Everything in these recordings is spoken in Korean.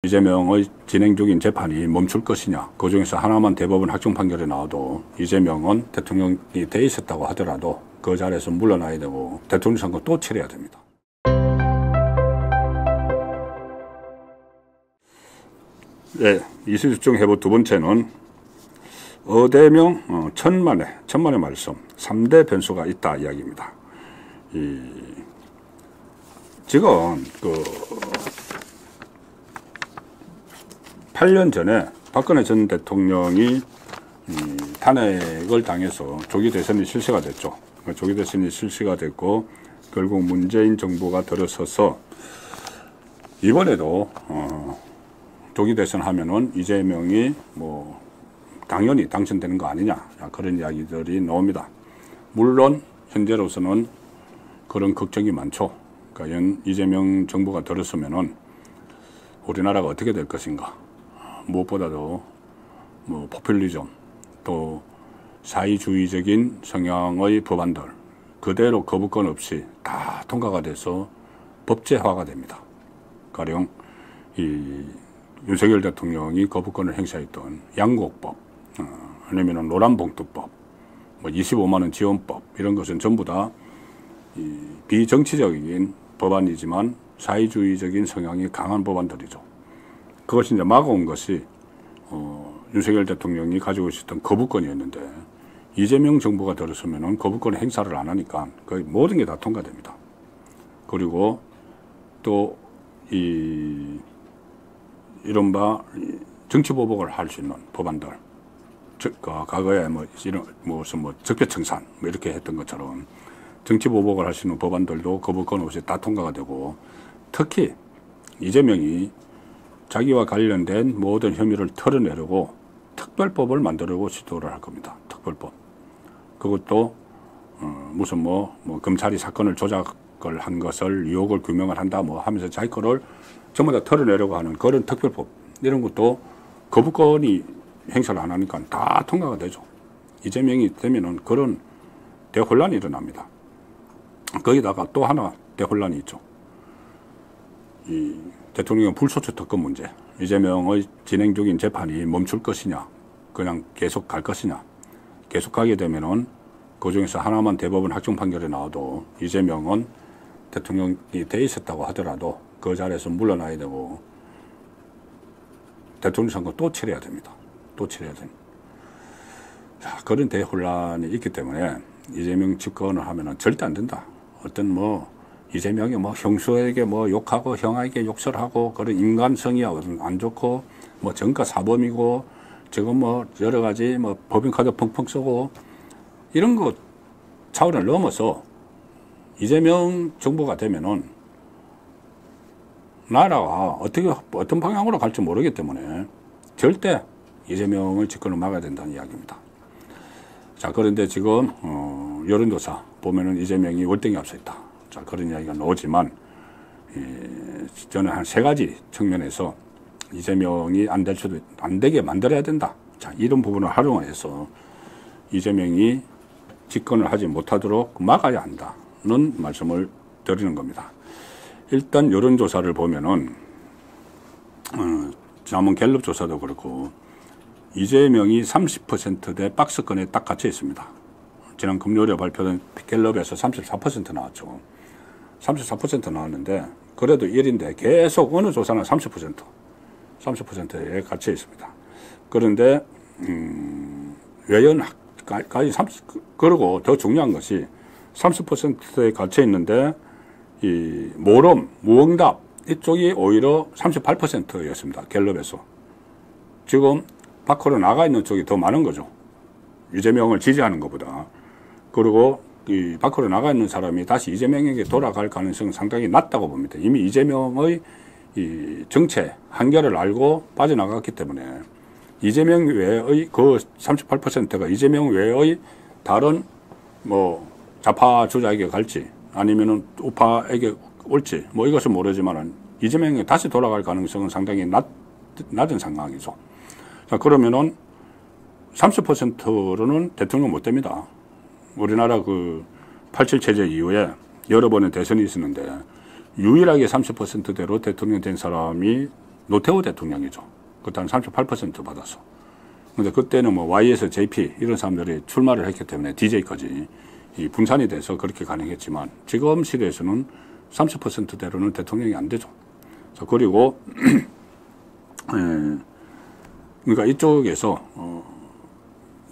이재명의 진행 중인 재판이 멈출 것이냐, 그 중에서 하나만 대법원 확정 판결이 나와도 이재명은 대통령이 돼 있었다고 하더라도 그 자리에서 물러나야 되고 대통령 선거 또 치러야 됩니다. 네, 이슈집중 해부 두 번째는 어대명 천만의 말씀 3대 변수가 있다 이야기입니다. 지금 8년 전에 박근혜 전 대통령이 탄핵을 당해서 조기 대선이 실시가 됐죠. 조기 대선이 실시가 됐고 결국 문재인 정부가 들어서서 이번에도 조기 대선 하면은 이재명이 당연히 당선되는 거 아니냐 그런 이야기들이 나옵니다. 물론 현재로서는 그런 걱정이 많죠. 그러니까 이재명 정부가 들어서면은 우리나라가 어떻게 될 것인가. 무엇보다도 포퓰리즘 또 사회주의적인 성향의 법안들 그대로 거부권 없이 다 통과가 돼서 법제화가 됩니다. 가령 윤석열 대통령이 거부권을 행사했던 양곡법 아니면 노란봉투법 25만원 지원법 이런 것은 전부 다 비정치적인 법안이지만 사회주의적인 성향이 강한 법안들이죠. 그것이 이제 막아온 것이 윤석열 대통령이 가지고 있었던 거부권이었는데 이재명 정부가 들어서면은 거부권 행사를 안 하니까 거의 모든 게 다 통과됩니다. 그리고 또 이른바 정치보복을 할 수 있는 법안들, 과거에 적폐청산 이렇게 했던 것처럼 정치보복을 할 수 있는 법안들도 거부권 없이 다 통과가 되고 특히 이재명이 자기와 관련된 모든 혐의를 털어내려고 특별법을 만들려고 시도를 할 겁니다. 특별법. 그것도 무슨 검찰이 사건을 조작을 한 것을 의혹을 규명을 한다 하면서 자기 거를 전부 다 털어내려고 하는 그런 특별법 이런 것도 거부권이 행사를 안 하니까 다 통과가 되죠. 이재명이 되면은 그런 대혼란이 일어납니다. 거기다가 또 하나 대혼란이 있죠. 대통령 불소추 특검 문제, 이재명의 진행 중인 재판이 멈출 것이냐, 그냥 계속 갈 것이냐, 계속 가게 되면은 그 중에서 하나만 대법원 확정 판결이 나와도 이재명은 대통령이 돼 있었다고 하더라도 그 자리에서 물러나야 되고 대통령 선거 또 치러야 됩니다. 또 치러야 됩니다. 자, 그런 대혼란이 있기 때문에 이재명 집권을 하면은 절대 안 된다. 어떤 이재명이 형수에게 욕하고 형에게 욕설하고 그런 인간성이 안 좋고 정가 사범이고 지금 여러 가지 법인카드 펑펑 쓰고 이런 거 차원을 넘어서 이재명 정부가 되면은 나라가 어떤 방향으로 갈지 모르기 때문에 절대 이재명의 집권을 막아야 된다는 이야기입니다. 자, 그런데 지금 여론조사 보면은 이재명이 월등히 앞서 있다. 자, 그런 이야기가 나오지만 저는 한 3가지 측면에서 이재명이 안 되게 만들어야 된다. 자, 이런 부분을 활용해서 이재명이 집권을 하지 못하도록 막아야 한다는 말씀을 드리는 겁니다. 일단 여론조사를 보면은 지난번 갤럽 조사도 그렇고 이재명이 30%대 박스권에 딱 갇혀 있습니다. 지난 금요일에 발표된 갤럽에서 34% 나왔죠. 34% 나왔는데 그래도 1인데 계속 어느 조사는 30%에 갇혀 있습니다. 그런데 외연까지 그리고 더 중요한 것이 30%에 갇혀 있는데 이 모름, 무응답 이쪽이 오히려 38%였습니다. 갤럽에서. 지금 밖으로 나가 있는 쪽이 더 많은 거죠. 이재명을 지지하는 것보다. 그리고 이 밖으로 나가 있는 사람이 다시 이재명에게 돌아갈 가능성은 상당히 낮다고 봅니다. 이미 이재명의 이 정체, 한계를 알고 빠져나갔기 때문에 이재명 외의 그 38%가 이재명 외의 다른 좌파 주자에게 갈지 아니면은 우파에게 올지 이것은 모르지만은 이재명이 다시 돌아갈 가능성은 상당히 낮은 상황이죠. 자, 그러면은 30%로는 대통령 못 됩니다. 우리나라 87 체제 이후에 여러 번의 대선이 있었는데 유일하게 30%대로 대통령 된 사람이 노태우 대통령이죠. 그때 한 38% 받았어. 근데 그때는 뭐 YS, JP 이런 사람들이 출마를 했기 때문에 DJ까지 이 분산이 돼서 그렇게 가능했지만 지금 시대에서는 30%대로는 대통령이 안 되죠. 자, 그리고 그러니까 이쪽에서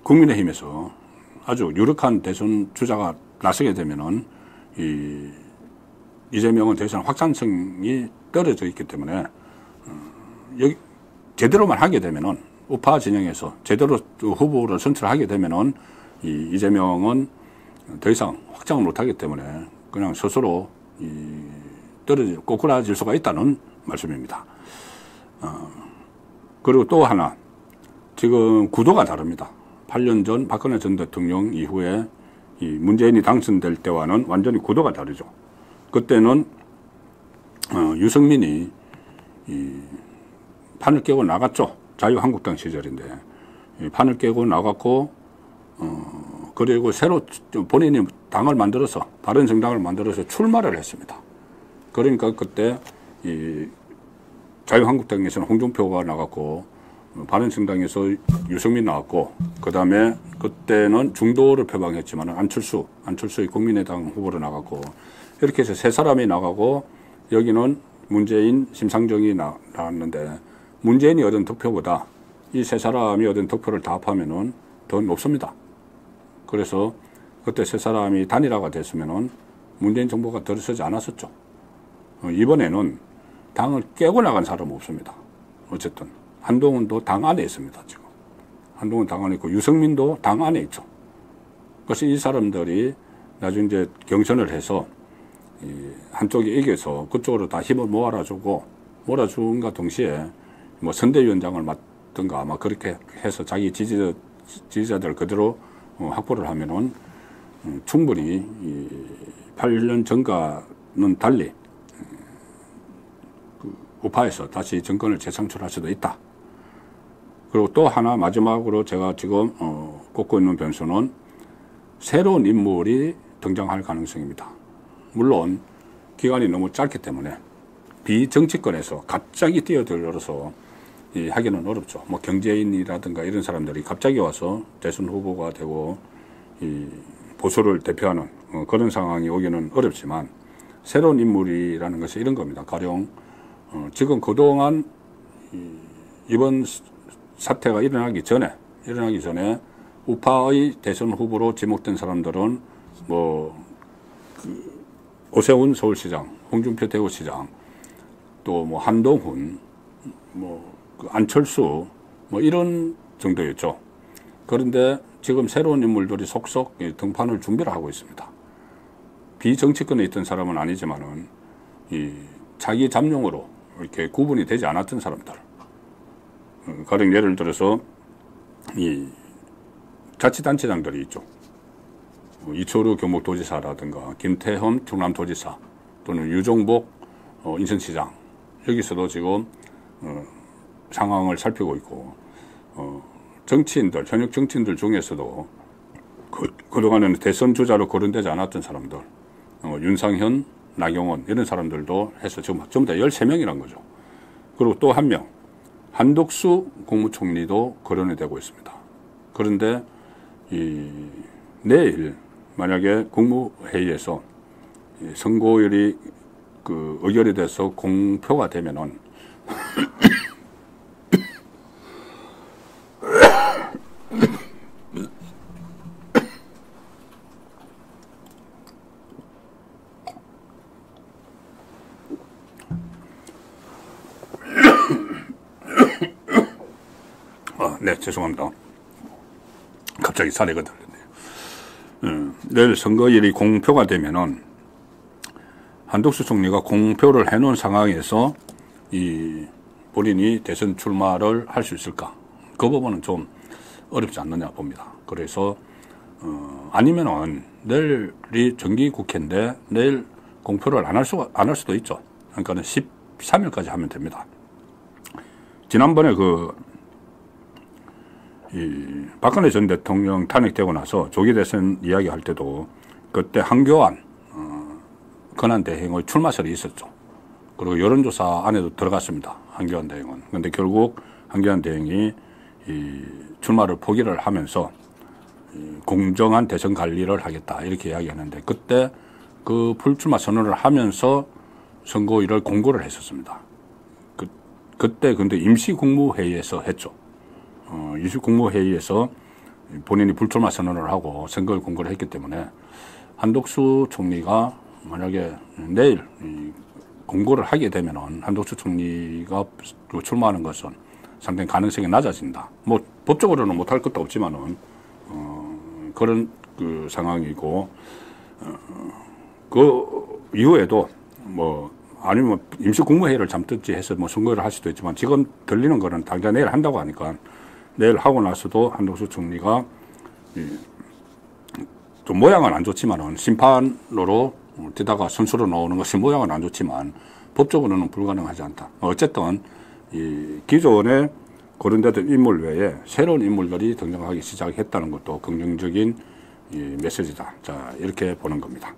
국민의힘에서 아주 유력한 대선 주자가 나서게 되면은 이재명은 더 이상 확산성이 떨어져 있기 때문에 여기 제대로만 하게 되면은 우파 진영에서 제대로 후보를 선출하게 되면은 이재명은 더 이상 확장을 못하기 때문에 그냥 스스로 꼬꾸라질 수가 있다는 말씀입니다. 그리고 또 하나 지금 구도가 다릅니다. 8년 전 박근혜 전 대통령 이후에 문재인이 당선될 때와는 완전히 구도가 다르죠. 그때는 유승민이 판을 깨고 나갔죠. 자유한국당 시절인데 판을 깨고 나갔고 그리고 새로 본인이 당을 만들어서 바른정당을 만들어서 출마를 했습니다. 그러니까 그때 자유한국당에서는 홍준표가 나갔고 바른정당에서 유승민 나왔고 그 다음에 그때는 중도를 표방했지만 안철수의 국민의당 후보로 나갔고 이렇게 해서 세 사람이 나가고 여기는 문재인, 심상정이 나왔는데 문재인이 얻은 득표보다 이 세 사람이 얻은 득표를 다 합하면은 더 높습니다. 그래서 그때 세 사람이 단일화가 됐으면은 문재인 정부가 들어서지 않았었죠. 이번에는 당을 깨고 나간 사람은 없습니다. 어쨌든 한동훈도 당 안에 있습니다. 지금 한동훈 당 안에 있고 유승민도 당 안에 있죠. 그래서 이 사람들이 나중에 이제 경선을 해서 한쪽이 이겨서 그쪽으로 다 힘을 몰아준과 동시에 뭐 선대위원장을 맡든가 아마 그렇게 해서 자기 지지자들 그대로 확보를 하면은 충분히 8년 전과는 달리 우파에서 다시 정권을 재창출할 수도 있다. 그리고 또 하나 마지막으로 제가 지금 꼽고 있는 변수는 새로운 인물이 등장할 가능성입니다. 물론 기간이 너무 짧기 때문에 비정치권에서 갑자기 뛰어들어서 하기는 어렵죠. 뭐 경제인이라든가 이런 사람들이 갑자기 와서 대선 후보가 되고 보수를 대표하는 그런 상황이 오기는 어렵지만 새로운 인물이라는 것이 이런 겁니다. 가령 지금 그동안 이번 사태가 일어나기 전에 우파의 대선 후보로 지목된 사람들은 오세훈 서울시장, 홍준표 대구시장, 또 뭐 한동훈, 안철수 이런 정도였죠. 그런데 지금 새로운 인물들이 속속 등판을 준비를 하고 있습니다. 비정치권에 있던 사람은 아니지만은 자기 잠룡으로 이렇게 구분이 되지 않았던 사람들. 가령 예를 들어서 자치단체장들이 있죠. 이철우 경북도지사라든가 김태흠 충남도지사 또는 유종복 인천시장 여기서도 지금 상황을 살피고 있고 현역 정치인들 중에서도 그동안에는 대선 주자로 거론되지 않았던 사람들 윤상현, 나경원 이런 사람들도 해서 지금 전부 다 13명이란 거죠. 그리고 또 한 명 한덕수 국무총리도 거론이 되고 있습니다. 그런데 내일 만약에 국무회의에서 선고율이 의결이 돼서 공표가 되면은 네, 죄송합니다. 갑자기 사례가 들렸네요. 내일 선거일이 공표가 되면은 한덕수 총리가 공표를 해놓은 상황에서 본인이 대선 출마를 할 수 있을까? 그 부분은 좀 어렵지 않느냐 봅니다. 그래서 아니면은 내일이 정기국회인데 내일 공표를 안 할 수도 있죠. 그러니까는 13일까지 하면 됩니다. 지난번에 박근혜 전 대통령 탄핵되고 나서 조기 대선 이야기할 때도 그때 한교안 권한대행의 출마설이 있었죠. 그리고 여론조사 안에도 들어갔습니다. 한교안 대행은. 그런데 결국 한교안 대행이 이 출마를 포기를 하면서 공정한 대선 관리를 하겠다 이렇게 이야기하는데, 그때 그 불출마 선언을 하면서 선거일을 공고를 했었습니다. 그때 근데 임시국무회의에서 했죠. 임시국무회의에서 본인이 불출마 선언을 하고 선거일 공고를 했기 때문에 한덕수 총리가 만약에 내일 공고를 하게 되면은 한덕수 총리가 출마하는 것은 상당히 가능성이 낮아진다. 뭐 법적으로는 못할 것도 없지만은 그런 그 상황이고, 그 이후에도 뭐 아니면 임시국무회의를 잠든지 해서 뭐 선거를 할 수도 있지만, 지금 들리는 거는 당장 내일 한다고 하니까 내일 하고 나서도 한덕수 총리가 좀 모양은 안 좋지만은 심판으로 뛰다가 선수로 나오는 것이 모양은 안 좋지만 법적으로는 불가능하지 않다. 어쨌든 이 기존에 거론되던 인물 외에 새로운 인물들이 등장하기 시작했다는 것도 긍정적인 이 메시지다. 자, 이렇게 보는 겁니다.